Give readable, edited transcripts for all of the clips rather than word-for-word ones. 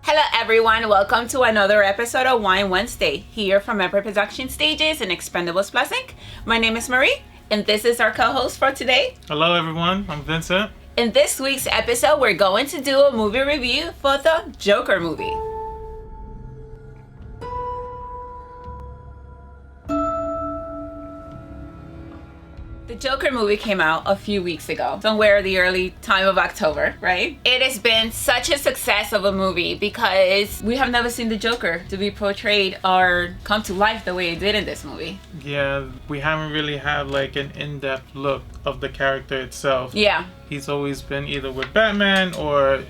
Hello everyone, welcome to another episode of Wine Wednesday, here from Emperor Production Stages and Expendables Plus Inc. My name is Marie, and this is our co-host for today. Hello everyone, I'm Vincent. In this week's episode, we're going to do a movie review for the Joker movie. The Joker movie came out a few weeks ago, somewhere the early time of October, right? It has been such a success of a movie because we have never seen the Joker to be portrayed or come to life the way it did in this movie. Yeah, we haven't really had like an in-depth look of the character itself. Yeah. He's always been either with Batman or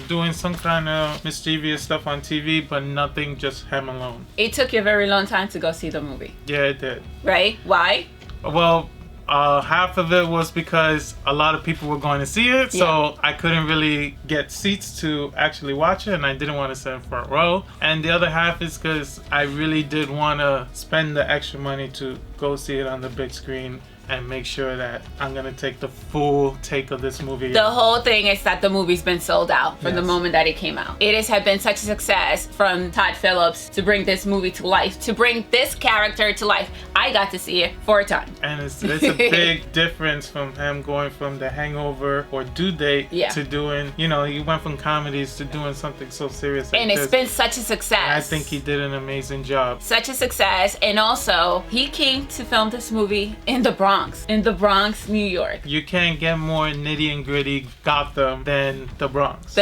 doing some kind of mischievous stuff on TV, but nothing just him alone. It took you a very long time to go see the movie. Yeah, it did. Right? Why? Well, half of it was because a lot of people were going to see it, so I couldn't really get seats to actually watch it, and I didn't want to sit in front row. And the other half is because I really did want to spend the extra money to go see it on the big screen and make sure that I'm going to take the full take of this movie. The whole thing is that the movie's been sold out from the moment that it came out. It has been such a success from Todd Phillips to bring this movie to life, to bring this character to life. I got to see it 4 times. And it's a big difference from him going from The Hangover or Due Date to doing, he went from comedies to doing something so serious like and it's been such a success. And I think he did an amazing job. Such a success. And also, he came to film this movie in the Bronx. In the Bronx, New York. You can't get more nitty and gritty Gotham than the Bronx.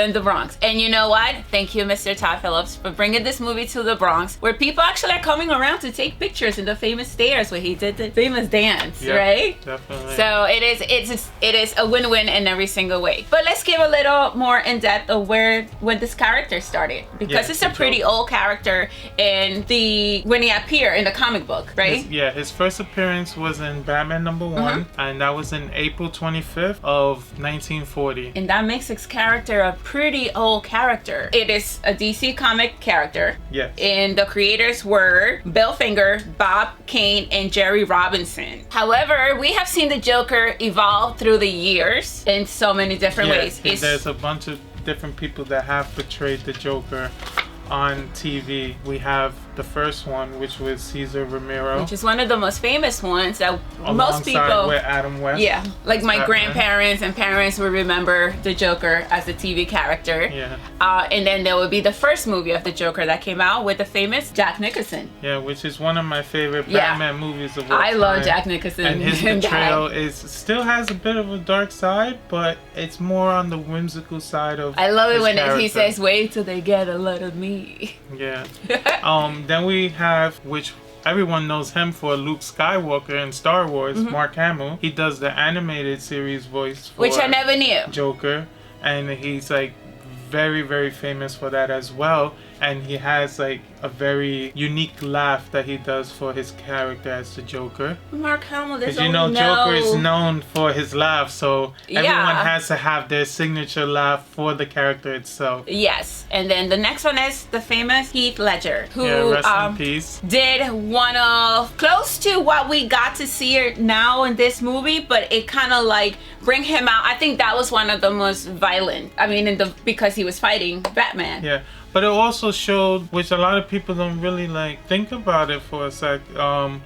And you know what? Thank you, Mr. Todd Phillips, for bringing this movie to the Bronx, where people actually are coming around to take pictures in the famous stairs where he did the famous dance, right? Definitely. So it is a win-win in every single way. But let's give a little more in depth of when this character started, because it's a pretty old character when he appeared in the comic book, right? His first appearance was in Batman #1, and that was in April 25th of 1940. And that makes his character a pretty old character. It is a DC comic character. Yes. And the creators were Bill Finger, Bob Kane, and Jerry Robinson. However, we have seen the Joker evolve through the years in so many different ways. There's a bunch of different people that have portrayed the Joker on TV. We have the first one, which was Cesar Romero, which is one of the most famous ones that most people, alongside with Adam West. Yeah, like my grandparents and parents will remember the Joker as the TV character. Yeah. And then there would be the first movie of the Joker that came out with the famous Jack Nicholson. Yeah, which is one of my favorite Batman movies of all time. I love Jack Nicholson. And his portrayal still has a bit of a dark side, but it's more on the whimsical side of I love it when he character. says, "Wait till they get a lot of me." Yeah. Then we have, which everyone knows him for, Luke Skywalker in Star Wars, Mark Hamill. He does the animated series voice for which I never knew. Joker, and he's like very, very famous for that as well. And he has like a very unique laugh that he does for his character as the Joker. Mark Hamill, because Joker is known for his laugh, so everyone has to have their signature laugh for the character itself. Yes, and then the next one is the famous Heath Ledger, who rest in peace. Did one of close to what we got to see now in this movie, but it kind of like bring him out. I think that was one of the most violent. I mean, because he was fighting Batman. Yeah. But it also showed, which a lot of people don't really like think about it for a sec.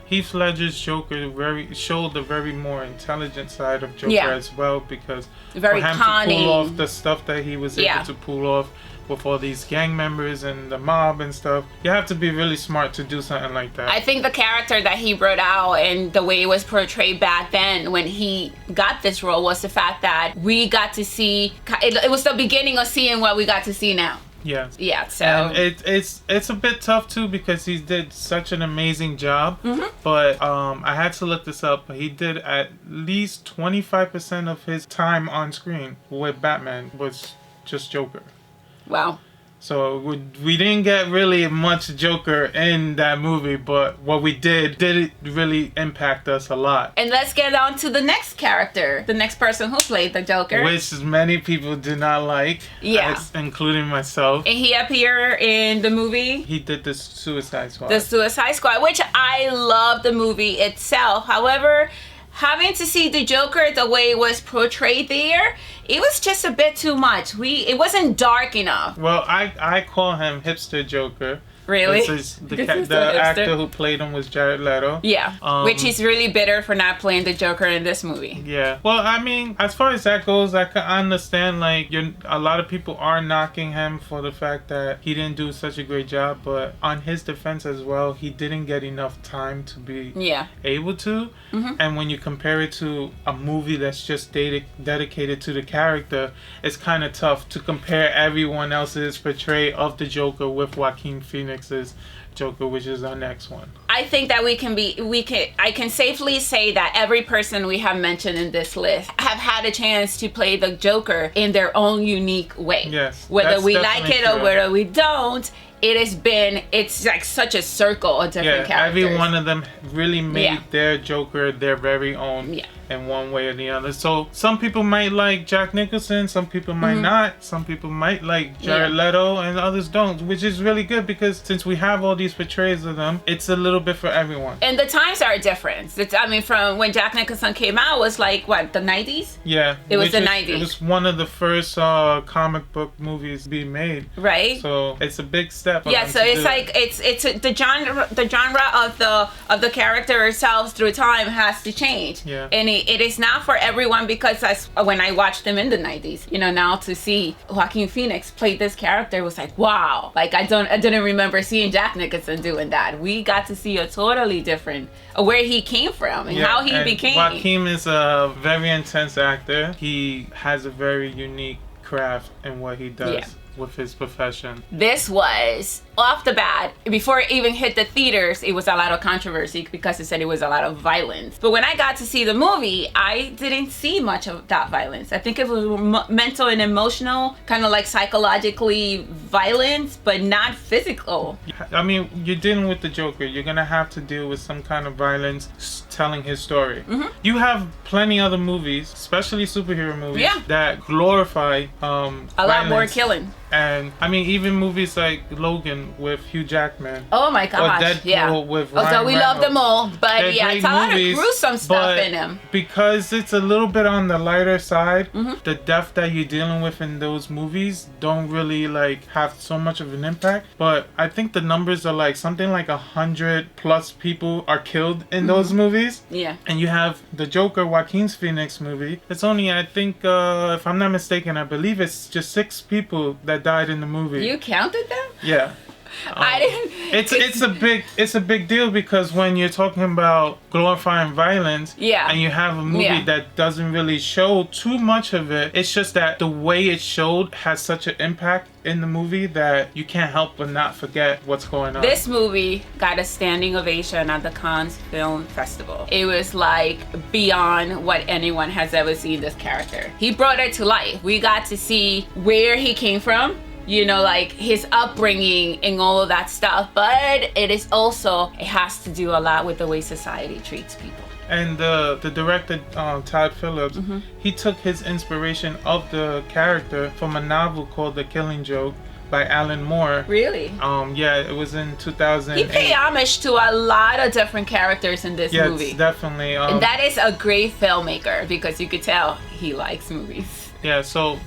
Heath Ledger's Joker showed the very more intelligent side of Joker as well, because very for him cunning. to pull off the stuff that he was able to pull off with all these gang members and the mob and stuff, you have to be really smart to do something like that. I think the character that he brought out and the way it was portrayed back then when he got this role was the fact that we got to see, it was the beginning of seeing what we got to see now. Yeah. Yeah, so and it's a bit tough too, because he did such an amazing job. But I had to look this up. He did at least 25% of his time on screen with Batman was just Joker. Wow. So we didn't get really much Joker in that movie, but what we did it really impact us a lot. And let's get on to the next character, the next person who played the Joker. Which many people did not like, including myself. And he appeared in the movie. He did the Suicide Squad. The Suicide Squad, which I love the movie itself. However, having to see the Joker the way it was portrayed there, it was just a bit too much. It wasn't dark enough. Well, I call him hipster Joker. Really? The actor who played him was Jared Leto. Yeah, which is really bitter for not playing the Joker in this movie. Yeah. Well, I mean, as far as that goes, I can understand, like, a lot of people are knocking him for the fact that he didn't do such a great job, but on his defense as well, he didn't get enough time to be able to. Mm-hmm. And when you compare it to a movie that's just dedicated to the character, it's kind of tough to compare everyone else's portrayal of the Joker with Joaquin Phoenix's Joker, which is our next one. I think that I can safely say that every person we have mentioned in this list have had a chance to play the Joker in their own unique way. Yes. Whether we like it or whether we don't, it's like such a circle of different characters. Every one of them really made their Joker their very own in one way or the other. So some people might like Jack Nicholson, some people might not, some people might like Jared Leto, and others don't, which is really good because since we have all these portrayals of them, it's a little bit for everyone. And the times are different. From when Jack Nicholson came out was like, what, the 90s? Yeah. It was the 90s. It was one of the first comic book movies being made. Right. So it's a big step. Yeah, so it's like it's the genre of the character itself through time has to change. Yeah. And it is not for everyone because when I watched them in the 90s, now to see Joaquin Phoenix play this character was like, wow. Like I didn't remember seeing Jack Nicholson doing that. We got to see a totally different where he came from and how he became. Joaquin is a very intense actor. He has a very unique craft in what he does with his profession. This was off the bat, before it even hit the theaters, it was a lot of controversy because it said it was a lot of violence. But when I got to see the movie, I didn't see much of that violence. I think it was mental and emotional, kind of like psychologically violence, but not physical. I mean, you're dealing with the Joker. You're gonna have to deal with some kind of violence telling his story. Mm-hmm. You have plenty other movies, especially superhero movies, that glorify a lot more killing. And I mean, even movies like Logan with Hugh Jackman. Oh my gosh! Or Deadpool with Ryan Although we love them all, but they're it's a lot of gruesome stuff in them. Because it's a little bit on the lighter side, the death that you're dealing with in those movies don't really like have so much of an impact. But I think the numbers are like something like 100+ people are killed in those movies. Yeah. And you have the Joker, Joaquin Phoenix movie. It's only, I think, if I'm not mistaken, I believe it's just 6 people that died in the movie. You counted them? Yeah. I didn't. It's a big deal because when you're talking about glorifying violence, and you have a movie that doesn't really show too much of it, it's just that the way it showed has such an impact in the movie that you can't help but not forget what's going on. This movie got a standing ovation at the Cannes Film Festival. It was like beyond what anyone has ever seen this character. He brought it to life. We got to see where he came from, like his upbringing and all of that stuff. But it has to do a lot with the way society treats people. And the director, Todd Phillips, he took his inspiration of the character from a novel called The Killing Joke by Alan Moore. Really? It was in 2008. He paid homage to a lot of different characters in this movie. Yes, definitely. And that is a great filmmaker because you could tell he likes movies. Yeah, so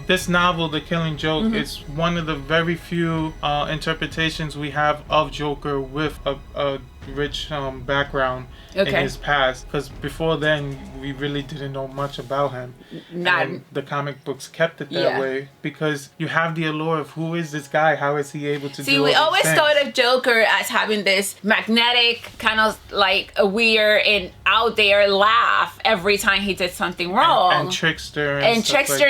this novel, The Killing Joke, is one of the very few interpretations we have of Joker with a rich background in his past, because before then we really didn't know much about him. And the comic books kept it that way because you have the allure of who is this guy, how is he able to do all we these always things? thought of Joker as having this magnetic, kind of like a weird and out there laugh every time he did something wrong. And trickster and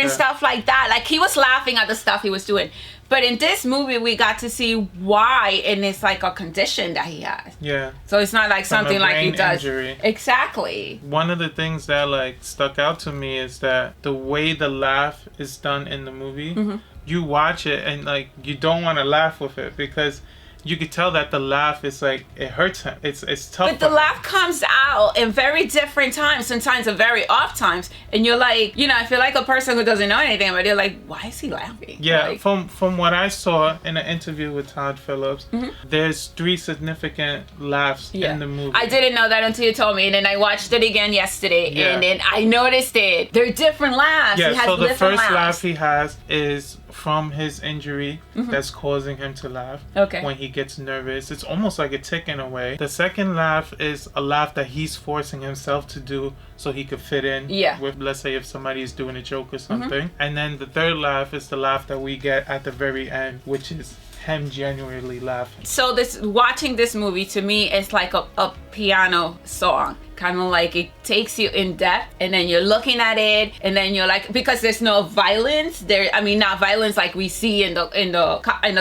stuff like that. Like he was laughing at the stuff he was doing. But in this movie, we got to see why, and it's like a condition that he has. Yeah. So it's not like something like he does. Injury. Exactly. One of the things that like stuck out to me is that the way the laugh is done in the movie, you watch it and like you don't want to laugh with it because you could tell that the laugh is like, it hurts him. It's tough. But the laugh comes out in very different times, sometimes at very off times. And you're like, you know, I feel like a person who doesn't know anything, but they're like, why is he laughing? Yeah, like, from what I saw in an interview with Todd Phillips, there's 3 significant laughs in the movie. I didn't know that until you told me, and then I watched it again yesterday, and then I noticed it. They're different laughs. Yeah, he has so the first laughs. laugh he has is from his injury that's causing him to laugh. Okay. When he gets nervous. It's almost like a tick in a way. The second laugh is a laugh that he's forcing himself to do so he could fit in with, let's say, if somebody is doing a joke or something. And then the third laugh is the laugh that we get at the very end, which is him genuinely laughing. So watching this movie to me is like a piano song. Kind of like it takes you in depth, and then you're looking at it, and then you're like, because there's no violence there. I mean, not violence like we see in the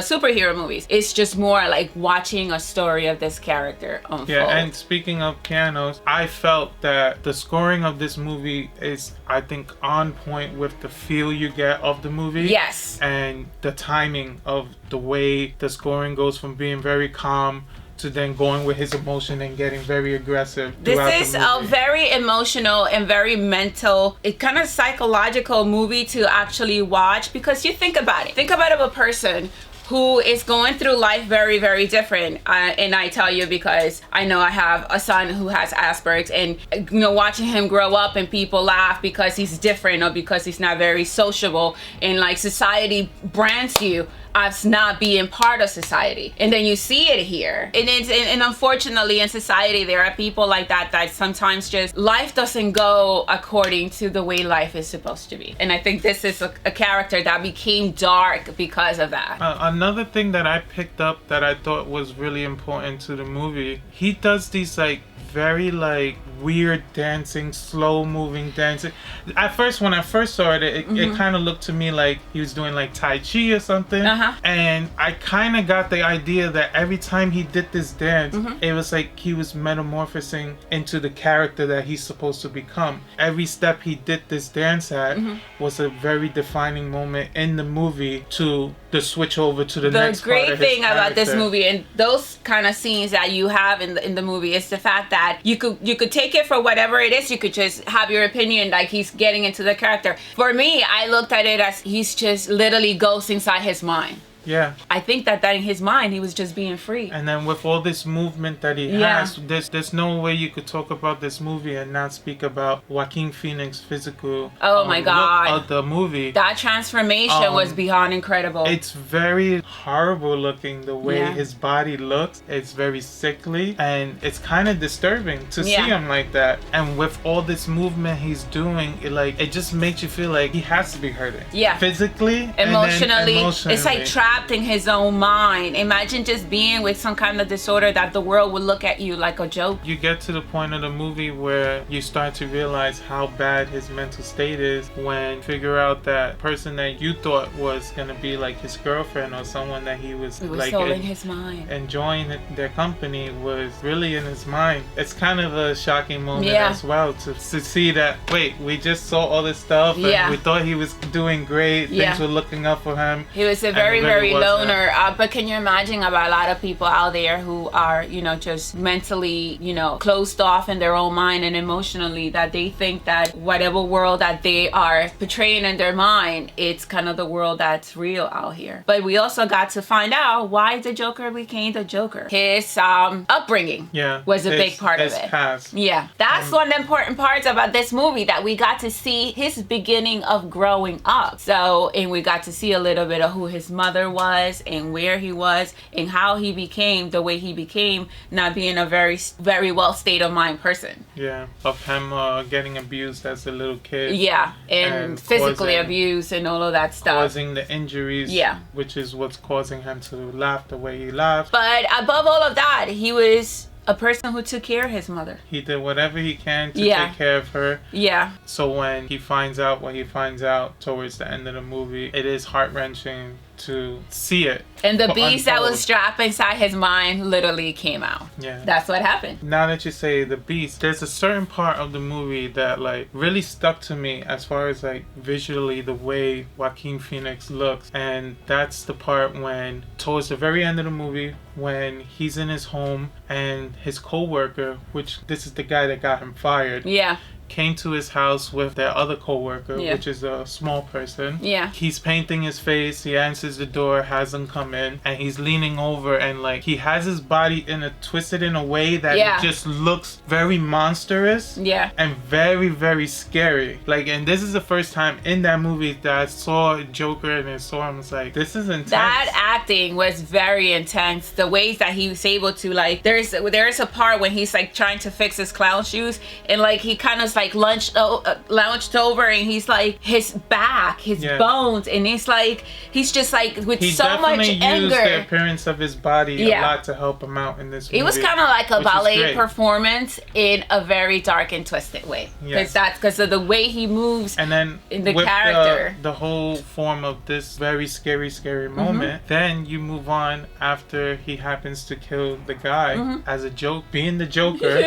superhero movies. It's just more like watching a story of this character unfold. Yeah, and speaking of pianos, I felt that the scoring of this movie is, I think, on point with the feel you get of the movie. Yes. And the timing of the way the scoring goes from being very calm to then going with his emotion and getting very aggressive. This is a very emotional and very mental, kind of psychological movie to actually watch, because you think about it. Think about a person who is going through life very, very different. And I tell you because I know I have a son who has Asperger's, and you know, watching him grow up and people laugh because he's different or because he's not very sociable, and like society brands you as not being part of society, and then you see it here, and unfortunately in society there are people like that sometimes just life doesn't go according to the way life is supposed to be. And I think this is a character that became dark because of that. Another thing that I picked up that I thought was really important to the movie, he does these like very like weird dancing, slow moving dancing. At first, when I first saw it, it kind of looked to me like he was doing like Tai Chi or something. And I kind of got the idea that every time he did this dance, it was like he was metamorphosing into the character that he's supposed to become. Every step he did this dance at was a very defining moment in the movie to the switch over to the next part of his great thing about this character. movie and those kind of scenes that you have in the movie is the fact that you could take it for whatever it is. You could just have your opinion, like he's getting into the character. For me, I looked at it as he's just literally goes inside his mind. Yeah. I think that in his mind, he was just being free. And then with all this movement that he has, there's no way you could talk about this movie and not speak about Joaquin Phoenix's physical my God. look of the movie. That transformation was beyond incredible. It's very horrible looking the way his body looks. It's very sickly, and it's kind of disturbing to see him like that. And with all this movement he's doing, it just makes you feel like he has to be hurting. Yeah. Physically, emotionally. Emotionally. It's like trapped in his own mind. Imagine just being with some kind of disorder that the world would look at you like a joke. You get to the point of the movie where you start to realize how bad his mental state is when you figure out that person that you thought was gonna be like his girlfriend or someone that he was like all in his mind, enjoying their company was really in his mind. It's kind of a shocking moment as well to see that, wait, we just saw all this stuff and we thought he was doing great, things were looking up for him. He was a very loner, but can you imagine about a lot of people out there who are, just mentally, closed off in their own mind and emotionally, that they think that whatever world that they are portraying in their mind, it's kind of the world that's real out here. But we also got to find out why the Joker became the Joker. His upbringing was a big part of it. Past. Yeah, that's one of the important parts about this movie, that we got to see his beginning of growing up. So, and we got to see a little bit of who his mother was and where he was and how he became the way he became, not being a very, very well state of mind person. Yeah, of him getting abused as a little kid. Yeah, and physically abused and all of that stuff. Causing the injuries, which is what's causing him to laugh the way he laughs. But above all of that, he was a person who took care of his mother. He did whatever he can to take care of her. Yeah. So when he finds out what he finds out towards the end of the movie, it is heart-wrenching to see it. And the beast that unfold. was strapped inside his mind literally came out. Yeah. That's what happened. Now that you say the beast, there's a certain part of the movie that like really stuck to me as far as like visually the way Joaquin Phoenix looks. And that's the part when towards the very end of the movie when he's in his home and his co-worker, which this is the guy that got him fired, Yeah. came to his house with their other co-worker, Yeah. which is a small person. Yeah. He's painting his face, he answers the door, has them come in, and he's leaning over and like he has his body twisted in a way that Yeah. it just looks very monstrous. Yeah. And very, very scary. Like, and this is the first time in that movie that I saw Joker and I saw him. It's like, this is intense. That acting was very intense. The ways that he was able to like, there's a part when he's like trying to fix his clown shoes, and like he kind of like lounged over, and he's like his back, his Yeah. bones, and it's like he's just like with He so much definitely used the anger. appearance of his body Yeah. a lot to help him out in this movie. It was kind of like a which is ballet great. performance in a very dark and twisted way. Yes. Because of the way he moves. And then in the with character. the whole form of this very scary Mm-hmm. moment, then you move on after he happens to kill the guy Mm-hmm. as a joke, being the Joker.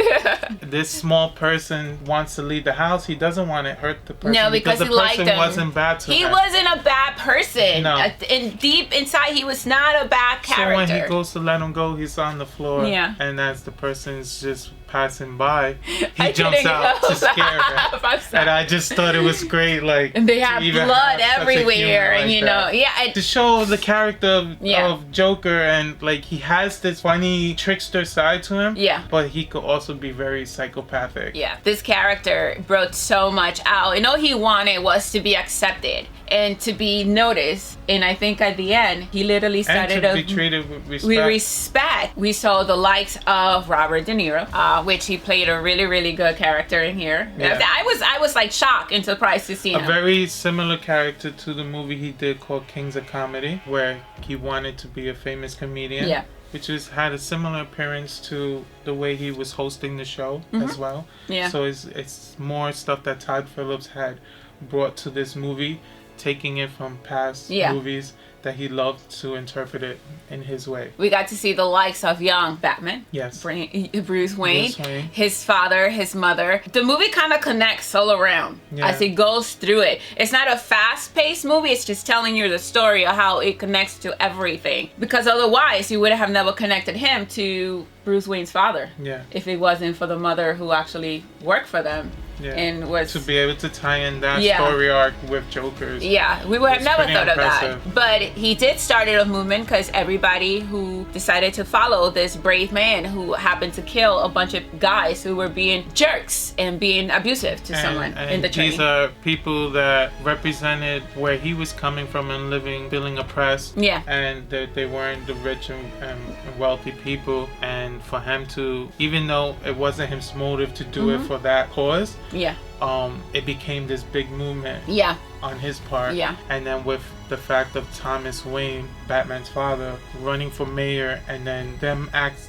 This small person wants to leave the house. He doesn't want to hurt the person. No, because the he liked person him. wasn't bad to He him. wasn't a bad person. No. And deep inside, he was not a bad So character. when he goes to let him go, he's on the floor. Yeah. And as the person's just passing by, he I jumps couldn't out to help scare laugh. him. I'm sorry. And I just thought it was great, like, And they to have even blood have such a everywhere, humor and like you know, that. yeah. To show the character Yeah. of Joker, and like he has this funny trickster side to him. Yeah. But he could also be very psychopathic. Yeah, this character brought so much out, and all he wanted was to be accepted and to be noticed. And I think at the end, he literally And started to be treated with respect. with respect. We saw the likes of Robert De Niro, which he played a really, really good character in here. Yeah. I was like shocked and surprised to see A him. very similar character to the movie he did called Kings of Comedy, where he wanted to be a famous comedian. Yeah. Which had a similar appearance to the way he was hosting the show as well. Mm-hmm. Yeah. So it's more stuff that Todd Phillips had brought to this movie, taking it from past Yeah. movies that he loved to interpret it in his way. We got to see the likes of young Batman. Yes. Bruce Wayne, Bruce Wayne. his father, his mother. The movie kind of connects all around Yeah. as it goes through it. It's not a fast-paced movie. It's just telling you the story of how it connects to everything. Because otherwise, you would have never connected him to Bruce Wayne's father. Yeah. If it wasn't for the mother who actually worked for them. Yeah. And was To be able to tie in that Yeah. story arc with Joker's. yeah, we would have It's never pretty thought of impressive. that. But he did start a movement because everybody who decided to follow this brave man who happened to kill a bunch of guys who were being jerks and being abusive to someone in the train. These are people that represented where he was coming from and living, feeling oppressed. Yeah. And that they weren't the rich and wealthy people. And for him to, even though it wasn't his motive to do it for that cause, Yeah. it became this big movement Yeah. on his part. Yeah. And then with the fact of Thomas Wayne, Batman's father, running for mayor, and then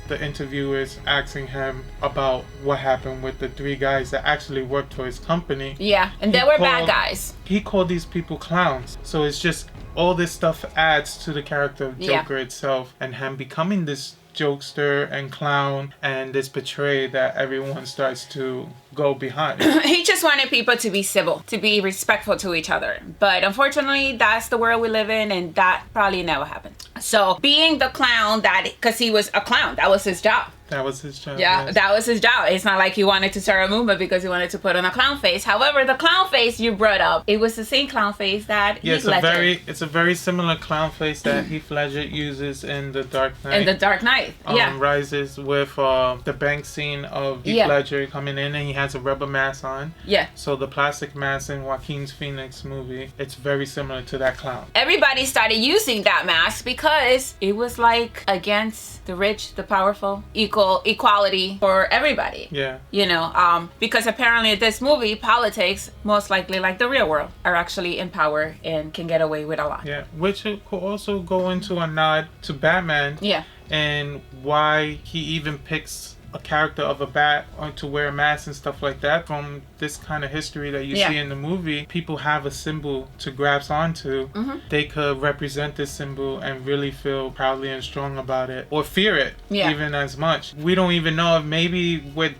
the interviewers asking him about what happened with the three guys that actually worked for his company. Yeah. And they He were bad called- guys. He called these people clowns. So it's just all this stuff adds to the character of Yeah. Joker itself, and him becoming this jokester and clown and this portray that everyone starts to go behind. He just wanted people to be civil, to be respectful to each other. But unfortunately, that's the world we live in, and that probably never happened. So being the clown because he was a clown, that was his job. That was his job. Yeah, yes. that was his job. It's not like he wanted to start a movement because he wanted to put on a clown face. However, the clown face you brought up, it was the same clown face that Yeah, Heath Ledger it's a very similar clown face that Heath Ledger uses in The Dark Knight. in The Dark Knight. Yeah. Rises with the bank scene of Heath Yeah. Ledger coming in, and he has a rubber mask on. Yeah. So the plastic mask in Joaquin Phoenix movie, it's very similar to that clown. Everybody started using that mask because it was like against the rich, the powerful, equality for everybody. Yeah. You know, because apparently this movie, politics, most likely like the real world, are actually in power and can get away with a lot. Yeah, which could also go into a nod to Batman Yeah. and why he even picks a character of a bat or to wear a mask and stuff like that, from this kind of history that you see in the movie, people have a symbol to grasp onto. They could represent this symbol and really feel proudly and strong about it, or fear it even as much. We don't even know if maybe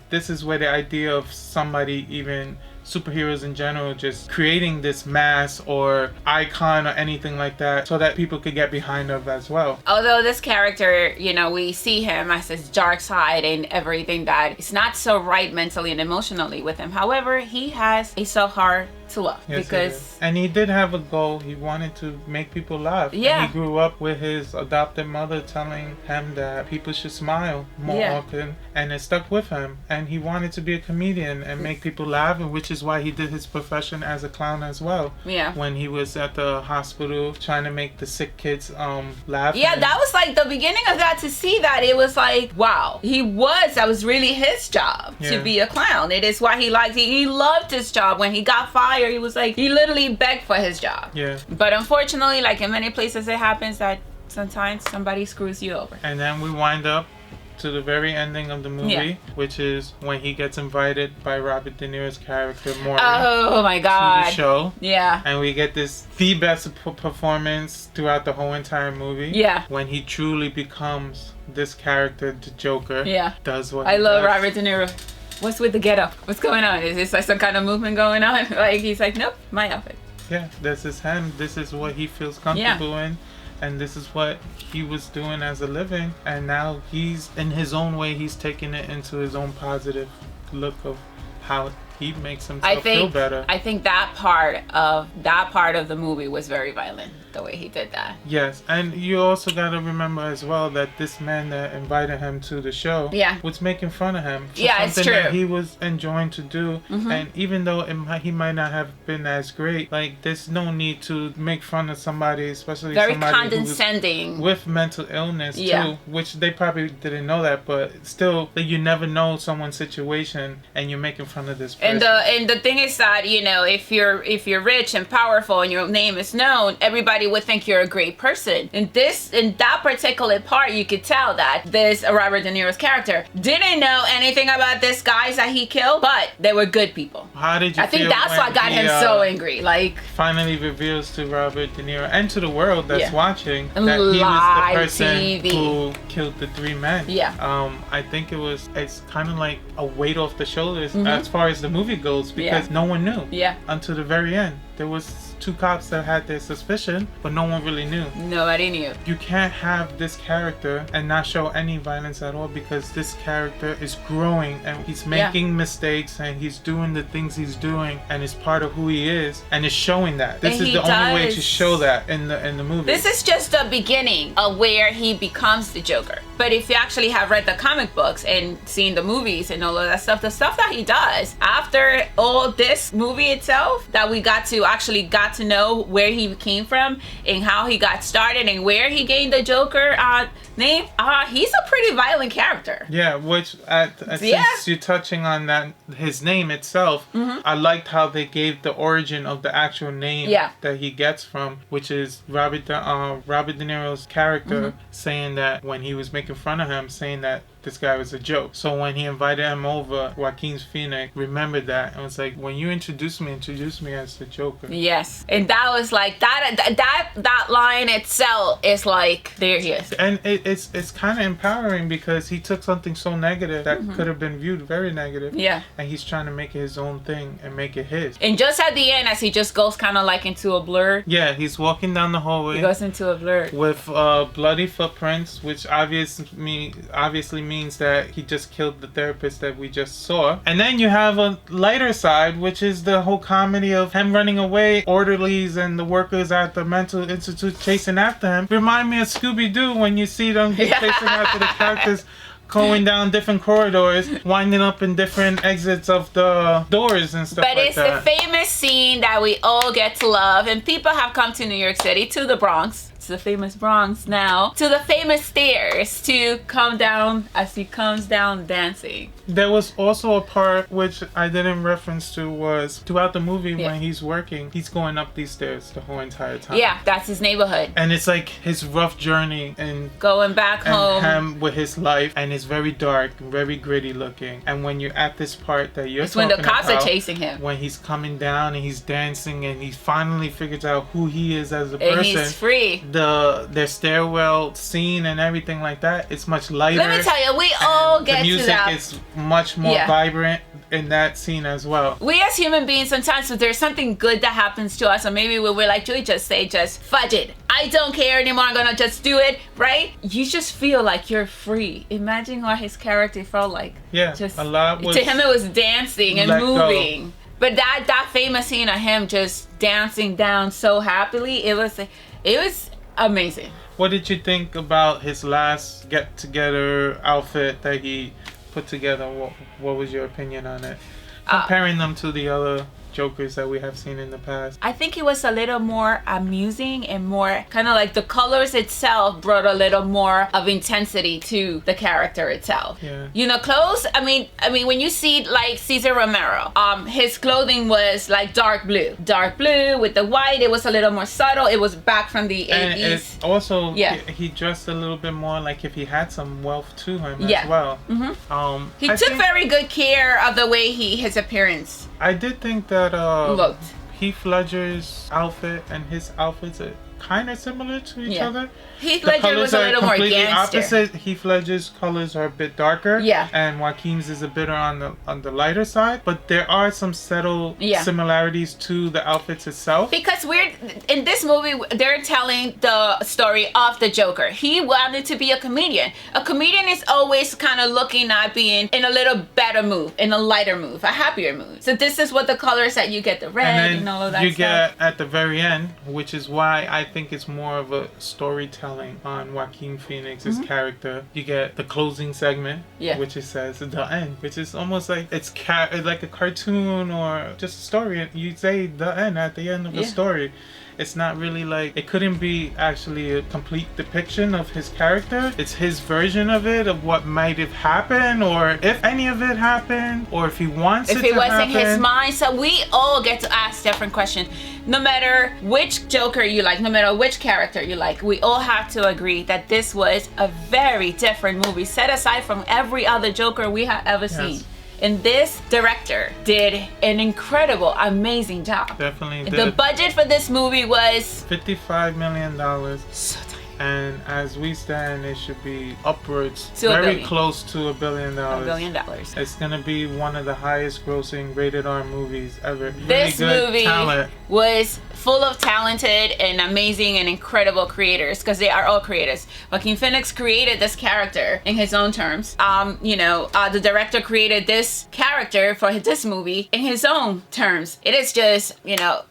this is where the idea of somebody, even superheroes in general, just creating this mask or icon or anything like that so that people could get behind of as well. Although this character, you know, we see him as his dark side and everything that is not so right mentally and emotionally with him. However, he has a soft heart to love. Yes, because and he did have a goal. He wanted to make people laugh. Yeah. And he grew up with his adopted mother telling him that people should smile more often, and it stuck with him. And he wanted to be a comedian and make people laugh, and which is why he did his profession as a clown as well. Yeah. When he was at the hospital trying to make the sick kids laugh. Yeah, that was like the beginning of that. To see that, it was like, wow, that was really his job to be a clown. It is why he loved his job. When he got fired, he was like, he literally begged for his job. Yeah. But unfortunately, like in many places, it happens that sometimes somebody screws you over. And then we wind up to the very ending of the movie, which is when he gets invited by Robert De Niro's character Morgan. Oh my God! To the show. Yeah. And we get the best performance throughout the whole entire movie. Yeah. When he truly becomes this character, the Joker. Yeah. Does what I love does. Robert De Niro. What's with the getup? What's going on? Is this like some kind of movement going on? Like he's like, nope, my outfit. Yeah, this is him. This is what he feels comfortable in. And this is what he was doing as a living. And now he's, in his own way, he's taking it into his own positive look of how he makes himself feel better. I think that part of the movie was very violent, the way he did that. Yes, and you also got to remember as well that this man that invited him to the show was making fun of him for something that he was enjoying to do. And even though he might not have been as great, like there's no need to make fun of somebody, especially very somebody condescending with mental illness too, which they probably didn't know that, but still, like, you never know someone's situation and you're making fun of this person. And the thing is that, you know, if you're rich and powerful and your name is known, everybody would think you're a great person. In that particular part, you could tell that this Robert De Niro's character didn't know anything about these guys that he killed, but they were good people. How did you I think that's what got him so angry. Like, finally reveals to Robert De Niro and to the world that's watching that he was the person who killed the 3 men. Yeah. I think it's kind of like a weight off the shoulders as far as the movie goes, because no one knew until the very end. There was 2 cops that had their suspicion, but no one really knew. Nobody knew. You can't have this character and not show any violence at all, because this character is growing and he's making mistakes and he's doing the things he's doing and it's part of who he is, and it's showing that. This is the only way to show that in the movie. This is just the beginning of where he becomes the Joker. But if you actually have read the comic books and seen the movies and all of that stuff, the stuff that he does after all this movie itself, that we got to know where he came from and how he got started and where he gained the Joker name, he's a pretty violent character. Yeah, which since you're touching on that, his name itself, I liked how they gave the origin of the actual name that he gets from, which is Robert De Niro's character saying that when he was making fun of him, saying that this guy was a joke. So when he invited him over, Joaquin Phoenix remembered that and was like, when you introduced me as the Joker. Yes. And that was like, that line itself is like, there he is. And it's kind of empowering, because he took something so negative that could have been viewed very negative. Yeah. And he's trying to make it his own thing and make it his. And just at the end, as he just goes kind of like into a blur. Yeah, he's walking down the hallway. He goes into a blur. With bloody footprints, which obviously means that he just killed the therapist that we just saw. And then you have a lighter side, which is the whole comedy of him running away, orderlies and the workers at the mental institute chasing after him. Remind me of Scooby-Doo when you see them chasing after the characters, going down different corridors, winding up in different exits of the doors and stuff like that. But it's the famous scene that we all get to love, and people have come to New York City, to the Bronx, to the famous Bronx now, to the famous stairs to come down as he comes down dancing. There was also a part which I didn't reference to was throughout the movie when he's working, he's going up these stairs the whole entire time. Yeah, that's his neighborhood. And it's like his rough journey and going back home. And him with his life, and it's very dark, very gritty looking. And when you're at this part that you're it's when the cops about, are chasing him. When he's coming down and he's dancing and he finally figures out who he is as a person. And he's free. Their stairwell scene and everything like that, it's much lighter. Let me tell you, we all get to that. The music is much more vibrant in that scene as well. We as human beings, sometimes if there's something good that happens to us, or maybe we're like Joey, just fudge it. I don't care anymore. I'm gonna just do it, right? You just feel like you're free. Imagine what his character felt like. Yeah, a lot was, to him it was dancing and moving. But that famous scene of him just dancing down so happily, it was amazing. What did you think about his last get-together outfit that he put together? What was your opinion on it? Comparing them to the other Jokers that we have seen in the past. I think it was a little more amusing and more kind of like the colors itself brought a little more of intensity to the character itself. Yeah. You know, clothes, I mean when you see like Cesar Romero, his clothing was like dark blue with the white. It was a little more subtle. It was back from the 80s. And it's also he dressed a little bit more like if he had some wealth to him as well. Mm-hmm. He took very good care of the way his appearance. I did think that looked. Heath Ledger's outfit and his outfits are kind of similar to each other. Heath Ledger was a little more gangster. Opposite. Heath Ledger's colors are a bit darker. Yeah. And Joaquin's is a bit on the lighter side. But there are some subtle similarities to the outfits itself. Because in this movie, they're telling the story of the Joker. He wanted to be a comedian. A comedian is always kind of looking at being in a little better mood, in a lighter mood, a happier mood. So this is what the colors that you get, the red and all of that stuff. You get at the very end, which is why I think it's more of a storytelling on Joaquin Phoenix's character. You get the closing segment, which it says the end, which is almost like it's like a cartoon or just a story. You say the end at the end of the story. It's not really like, it couldn't be actually a complete depiction of his character. It's his version of it, of what might have happened, or if any of it happened, or if he wants it to happen. If it was in his mind. So we all get to ask different questions. No matter which Joker you like, no matter which character you like, we all have to agree that this was a very different movie, set aside from every other Joker we have ever seen. And this director did an incredible, amazing job. Definitely did. The budget for this movie was $55 million. So tiny. And as we stand, it should be upwards, to very close to $1 billion. $1 billion. It's gonna be one of the highest grossing rated R movies ever. This really good movie talent. Was full of talented and amazing and incredible creators, because they are all creators. Joaquin Phoenix created this character in his own terms. The director created this character for this movie in his own terms. It is just,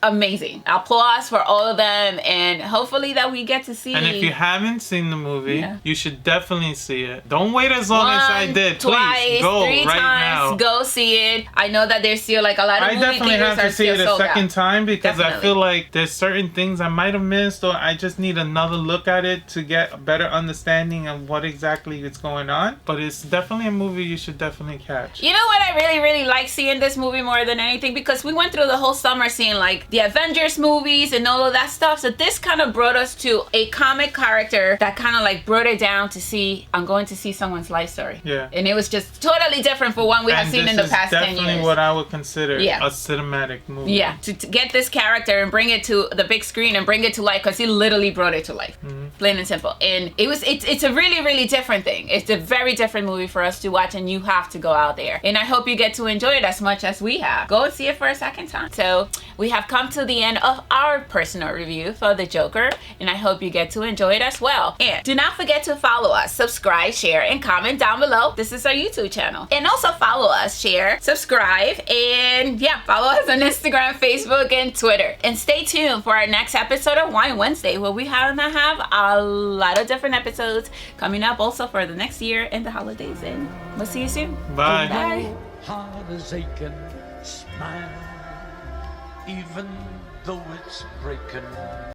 amazing. Applause for all of them, and hopefully that we get to see. And if you haven't seen the movie, you should definitely see it. Don't wait as long as I did. Please go right now. Go see it. I know that there's still like a lot of movie theaters are still sold out. I definitely have to see it a second time because Definitely. I feel like there's certain things I might have missed, or I just need another look at it to get a better understanding of what exactly is going on. But it's definitely a movie you should definitely catch. You know what I really, really like seeing this movie more than anything? Because we went through the whole summer seeing like the Avengers movies and all of that stuff. So this kind of brought us to a comic character that kind of like brought it down to see, I'm going to see someone's life story. Yeah. And it was just totally different from one we have seen in the past 10 years. Definitely what I would consider a cinematic movie. Yeah. To get this character and bring it to the big screen and bring it to life, because he literally brought it to life. Plain and simple. And it's a really, really different thing. It's a very different movie for us to watch, and you have to go out there. And I hope you get to enjoy it as much as we have. Go and see it for a second time. So we have come to the end of our personal review for The Joker, and I hope you get to enjoy it as well. And do not forget to follow us, subscribe, share, and comment down below. This is our YouTube channel. And also follow us, share, subscribe, and follow us on Instagram, Facebook, and Twitter. And stay tuned for our next episode of Wine Wednesday, where we have a lot of different episodes coming up also for the next year and the holidays. And we'll see you soon. Bye. Bye. Heart is aching, smile, even though it's breaking.